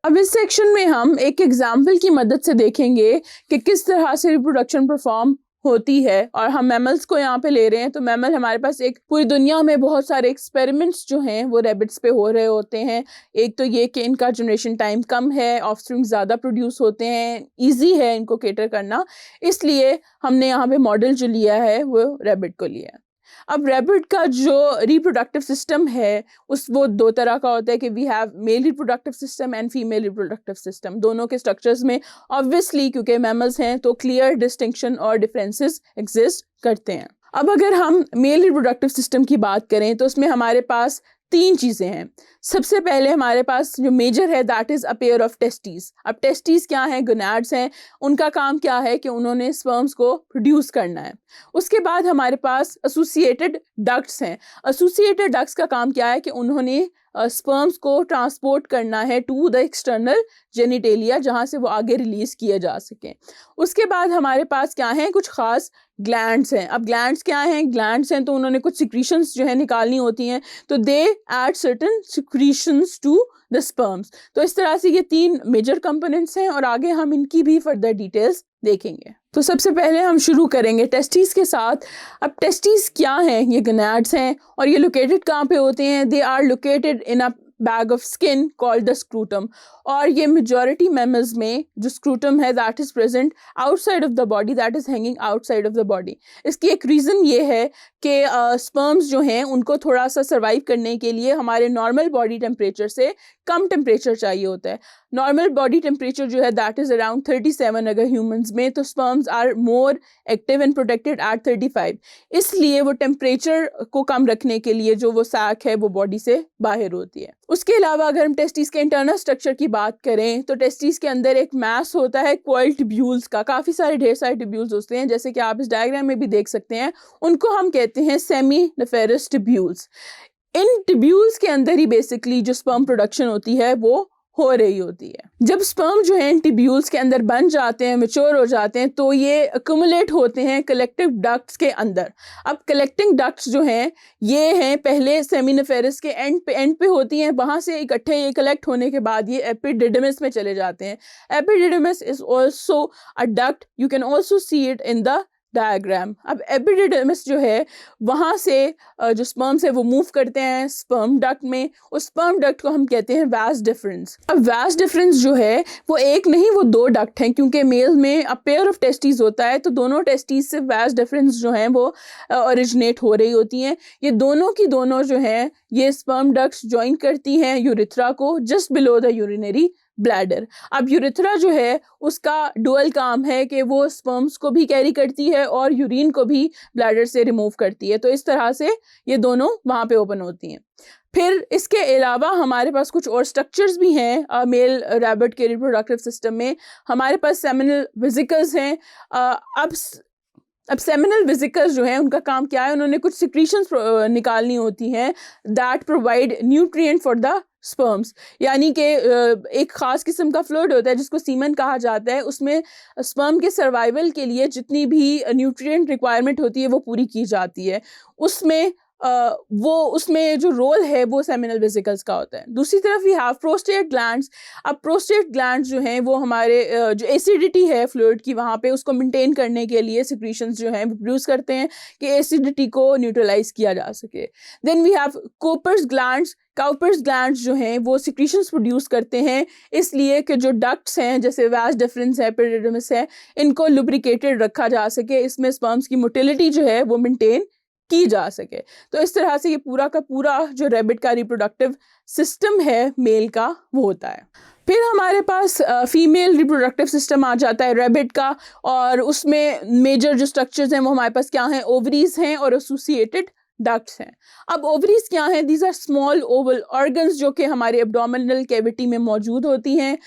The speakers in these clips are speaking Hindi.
अब इस सेक्शन में हम एक एग्जाम्पल की मदद से देखेंगे कि किस तरह से रिप्रोडक्शन परफॉर्म होती है। और हम मैमल्स को यहाँ पे ले रहे हैं, तो मैमल हमारे पास एक पूरी दुनिया में बहुत सारे एक्सपेरिमेंट्स जो हैं वो रैबिट्स पे हो रहे होते हैं। एक तो ये कि इनका जनरेशन टाइम कम है, ऑफस्प्रिंग ज़्यादा प्रोड्यूस होते हैं, ईजी है इनको केटर करना, इसलिए हमने यहाँ पे मॉडल जो लिया है वो रैबिट को लिया है। अब रैबिट का जो रिप्रोडक्टिव सिस्टम है वो दो तरह का होता है कि we have male reproductive system and female reproductive system. दोनों के स्ट्रक्चर्स में ऑब्वियसली क्योंकि मैमल्स हैं तो क्लियर डिस्टिंक्शन और डिफरेंसेस एग्जिस्ट करते हैं। अब अगर हम मेल रिप्रोडक्टिव सिस्टम की बात करें तो उसमें हमारे पास तीन चीज़ें हैं। सबसे पहले हमारे पास जो मेजर है that is a pair of testes. अब टेस्टीज क्या हैं? गोनाड्स हैं। उनका काम क्या है कि उन्होंने स्पर्म्स को प्रोड्यूस करना है। उसके बाद हमारे पास एसोसिएटेड डक्ट्स हैं। एसोसिएटेड डक्ट्स का काम क्या है कि उन्होंने स्पर्म्स को ट्रांसपोर्ट करना है टू द एक्सटर्नल जेनिटेलिया, जहाँ से वो आगे रिलीज किए जा सकें। उसके बाद हमारे पास क्या है? कुछ खास ग्लैंड्स हैं। अब ग्लैंड्स क्या हैं? ग्लैंड्स हैं तो उन्होंने कुछ सिक्रीशंस जो है निकालनी होती हैं, तो they add certain secretions to the sperms. तो इस तरह से ये तीन मेजर कंपोनेंट्स हैं और आगे हम इनकी भी फर्दर डिटेल्स देखेंगे। तो सबसे पहले हम शुरू करेंगे टेस्टीज के साथ। अब टेस्टीज क्या हैं? ये गोनाड्स हैं और ये लोकेटेड कहाँ पे होते हैं? They are located in a bag of skin called the scrotum. और ये मेजॉरिटी मैमल्स में जो स्क्रूटम है that is present outside of the body, that is hanging outside of the body. इसकी एक रीज़न ये है कि स्पर्म्स जो हैं उनको थोड़ा सा सर्वाइव करने के लिए हमारे नॉर्मल बॉडी टेम्परेचर से कम टेम्परेचर चाहिए होता है। नॉर्मल बॉडी टेम्परेचर जो है दैट इज़ अराउंड 37 अगर ह्यूमंस में, तो sperms are more active and protected at 35। इसलिए वो टेम्परेचर को कम रखने के लिए जो वो सैक है वो बॉडी से बाहर होती है। उसके अलावा अगर हम टेस्टिस के इंटरनल स्ट्रक्चर की बात करें तो टेस्टिस के अंदर एक मैस होता है कॉइल ट्यूब्यूल्स का। काफ़ी सारे ढेर सारे ट्यूब्यूल्स होते हैं, जैसे कि आप इस डायग्राम में भी देख सकते हैं। उनको हम कहते हैं सेमीनिफेरस ट्यूब्यूल्स। इन ट्यूब्यूल्स के अंदर ही बेसिकली जो स्पर्म प्रोडक्शन होती है वो हो रही होती है। जब स्पर्म जो है ट्यूब्यूल्स के अंदर बन जाते हैं, मैच्योर हो जाते हैं, तो ये अक्यूमुलेट होते हैं कलेक्टिव डक्ट्स के अंदर। अब कलेक्टिंग डक्ट्स जो हैं ये हैं पहले सेमिनिफेरस के एंड पे होती हैं, वहाँ से इकट्ठे ये कलेक्ट होने के बाद ये एपिडिडमिस में चले जाते हैं। Epididymis is also a duct, you can also see it in the diagram. अब एपिडिडमिस जो है वहाँ से जो स्पर्म्स है वो मूव करते हैं स्पर्म डक्ट में। उस स्पर्म डक्ट को हम कहते हैं वास डिफरेंस। अब वास डिफरेंस जो है वो एक नहीं, वो दो डक्ट हैं, क्योंकि मेल में अ पेयर ऑफ टेस्टीज होता है, तो दोनों टेस्टीज से वास डिफरेंस जो है वो ओरिजिनेट हो रही होती हैं। ये दोनों की दोनों जो हैं ये स्पर्म डक्ट्स ज्वाइन करती हैं यूरिथ्रा को just below the urinary bladder. अब यूरिथ्रा जो है उसका डुअल काम है कि वो स्पर्म्स को भी कैरी करती है और यूरिन को भी ब्लैडर से रिमूव करती है। तो इस तरह से ये दोनों वहाँ पे ओपन होती हैं। फिर इसके अलावा हमारे पास कुछ और स्ट्रक्चर्स भी हैं मेल रैबिट के रिप्रोडक्टिव सिस्टम में। हमारे पास सेमिनल वेसिकल्स हैं। अब सेमिनल वेसिकल्स जो हैं उनका काम क्या है? उन्होंने कुछ सिक्रीशंस निकालनी होती हैं that provide nutrient for the sperms. यानी कि एक ख़ास किस्म का फ्लूइड होता है जिसको सीमन कहा जाता है, उसमें स्पर्म के सर्वाइवल के लिए जितनी भी न्यूट्रिएंट रिक्वायरमेंट होती है वो पूरी की जाती है। उसमें जो रोल है वो सेमिनल वेसिकल्स का होता है। दूसरी तरफ वी हैव प्रोस्टेट ग्लैंड्स। अब प्रोस्टेट ग्लैंड्स जो हैं वो हमारे जो एसिडिटी है फ्लूइड की वहाँ पे उसको मेंटेन करने के लिए सिक्रीशंस जो हैं वो प्रोड्यूस करते हैं कि एसिडिटी को न्यूट्रलाइज किया जा सके। Then we have Cowper's glands. Cowper's glands जो हैं वो सिक्रीशंस प्रोड्यूस करते हैं इसलिए कि जो डक्ट्स हैं जैसे वास डिफरेंस है, एपिडिडमिस है, इनको लुब्रिकेटेड रखा जा सके, इसमें स्पर्म्स की मोटिलिटी जो है वो मेंटेन की जा सके। तो इस तरह से ये पूरा का पूरा जो रैबिट का रिप्रोडक्टिव सिस्टम है मेल का वो होता है। फिर हमारे पास फीमेल रिप्रोडक्टिव सिस्टम आ जाता है रैबिट का, और उसमें मेजर जो स्ट्रक्चर्स हैं वो हमारे पास क्या हैं? ओवरीज हैं और एसोसिएटेड डक्ट्स हैं। अब ओवरीज क्या हैं? These are small oval organs जो कि हमारे एब्डोमिनल कैविटी में मौजूद होती हैं।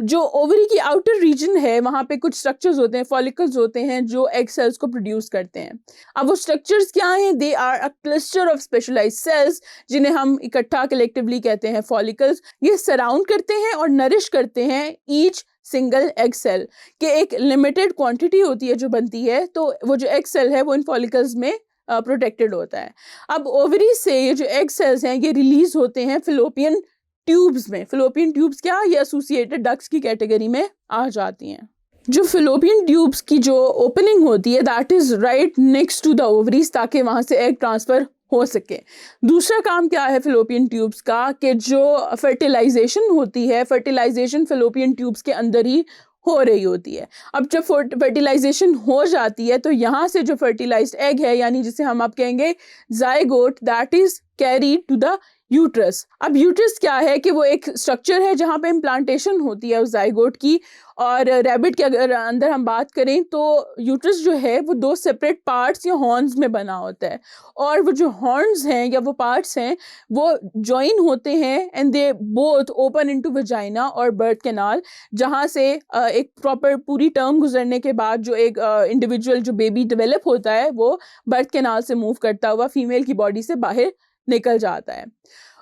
जो ओवरी की आउटर रीजन है वहाँ पे कुछ स्ट्रक्चर्स होते हैं, फॉलिकल्स होते हैं जो एग सेल्स को प्रोड्यूस करते हैं। अब वो स्ट्रक्चर्स क्या हैं? They are a cluster of specialized cells जिन्हें हम इकट्ठा कलेक्टिवली कहते हैं फॉलिकल्स। ये सराउंड करते हैं और नरिश करते हैं ईच सिंगल एग सेल के एक लिमिटेड क्वांटिटी होती है जो बनती है, तो वो जो एग सेल है वो इन फॉलिकल्स में प्रोटेक्टेड होता है। अब ओवरी से ये जो एग सेल्स हैं ये रिलीज होते हैं फिलोपियन ट्यूब्स में, फिलोपियन ट्यूब्स क्या, ये एसोसिएटेड डक्ट्स की कैटेगरी में आ जाती हैं। जो फिलोपियन ट्यूब्स की जो ओपनिंग होती है that is right next to the ovaries, ताकि वहाँ से एग ट्रांसफ़र हो सके। दूसरा काम क्या है फिलोपियन ट्यूब्स का, कि जो फर्टिलाइजेशन होती है, फर्टिलाइजेशन फिलोपियन ट्यूब्स के अंदर ही हो रही होती है। अब जब फर्टिलाइजेशन हो जाती है तो यहाँ से जो फर्टिलाइज्ड एग है, यानी जिसे हम आप कहेंगे zygote, that is carried to the uterus. अब यूट्रस क्या है कि वो एक स्ट्रक्चर है जहाँ पे इम्प्लांटेशन होती है उस जाइगोट की। और रैबिट के अगर अंदर हम बात करें तो यूट्रस जो है वो 2 सेपरेट पार्ट्स या हॉर्न्स में बना होता है, और वो जो हॉर्न्स हैं या वो पार्ट्स हैं वो जॉइन होते हैं and they both open into vagina और बर्थ कैनाल, जहाँ से एक प्रॉपर पूरी टर्म गुजरने के बाद जो एक इंडिविजुअल जो बेबी डेवलप होता है वो बर्थ कैनाल से मूव करता हुआ फीमेल की बॉडी से बाहर निकल जाता है।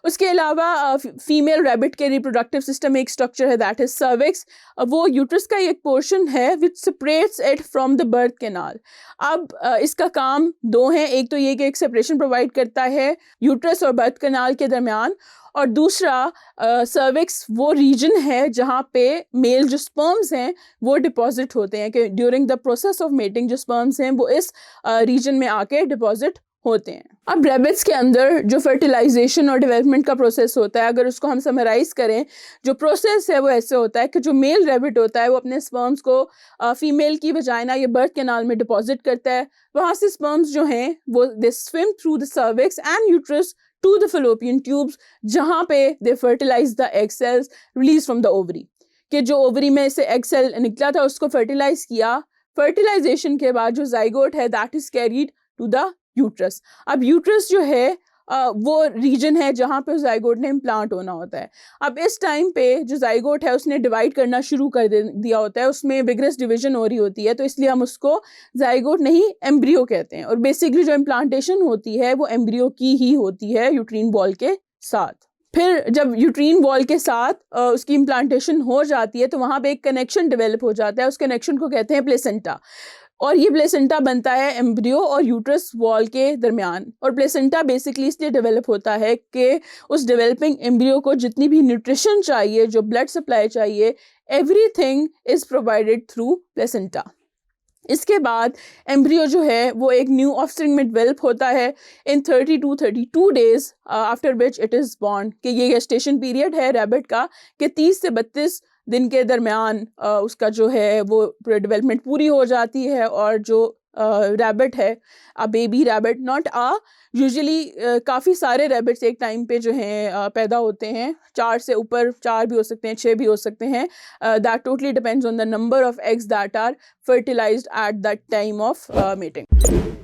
उसके अलावा फीमेल रैबिट के रिप्रोडक्टिव सिस्टम में एक स्ट्रक्चर है दैट इज सर्विक्स। वो यूट्रस का एक पोर्शन है which separates it from the birth canal. अब इसका काम 2 हैं, एक तो ये कि एक सेपरेशन प्रोवाइड करता है यूट्रस और बर्थ कैनाल के दरमियान, और दूसरा सर्विक्स वो रीजन है जहाँ पे मेल जो स्पर्म्स हैं वो डिपॉजिट होते हैं, कि during the process of mating जो स्पर्म्स हैं वो इस रीजन में आके डिपॉजिट होते हैं। अब रैबिट्स के अंदर जो फर्टिलाइजेशन और डेवलपमेंट का प्रोसेस होता है, अगर उसको हम समराइज करें, जो प्रोसेस है वो ऐसे होता है कि जो मेल रैबिट होता है वो अपने स्पर्म्स को फीमेल की वजाइना या बर्थ कैनाल में डिपॉजिट करता है। वहाँ से स्पर्म्स जो हैं वो they swim through the cervix and uterus to the fallopian tubes, जहाँ पे they fertilize the egg cells release from the ovary, कि जो ओवरी में से एग सेल निकला था उसको फर्टिलाइज किया। फर्टिलाइजेशन के बाद जो जाइगोट है that is carried to the uterus. अब यूट्रस जो है वो रीजन है जहाँ पे उस जाइगोट ने इम्प्लांट होना होता है। अब इस टाइम पे जो जाइगोट है उसने डिवाइड करना शुरू कर दिया होता है, उसमें विगरस डिवीजन हो रही होती है, तो इसलिए हम उसको जाइगोट नहीं एम्ब्रियो कहते हैं। और बेसिकली जो इम्प्लांटेशन होती है वो एम्ब्रियो की ही होती है यूट्रीन बॉल के साथ। फिर जब यूट्रीन वॉल के साथ उसकी इम्प्लांटेशन हो जाती है तो वहाँ पे एक कनेक्शन डेवलप हो जाता है, उस कनेक्शन को कहते हैं प्लेसेंटा। और ये प्लेसेंटा बनता है एम्ब्रियो और यूट्रस वॉल के दरमियान। और प्लेसेंटा बेसिकली इसलिए डेवलप होता है कि उस डेवलपिंग एम्ब्रियो को जितनी भी न्यूट्रिशन चाहिए, जो ब्लड सप्लाई चाहिए, everything is provided through placenta. इसके बाद एम्ब्रियो जो है वो एक न्यू ऑफस्प्रिंग में डेवलप होता है इन 30 to 32 days after which it is born, कि ये गेस्टेशन पीरियड है रैबिट का, कि 30 से 32 दिन के दरमियान उसका जो है वो डेवलपमेंट पूरी हो जाती है। और जो रैबिट है, बेबी रैबिट, नॉट यूजुअली काफ़ी सारे रैबिट्स एक टाइम पे जो हैं पैदा होते हैं, 4 से ऊपर, 4 भी हो सकते हैं, 6 भी हो सकते हैं। That totally depends on the number of eggs that are fertilized at that time of mating.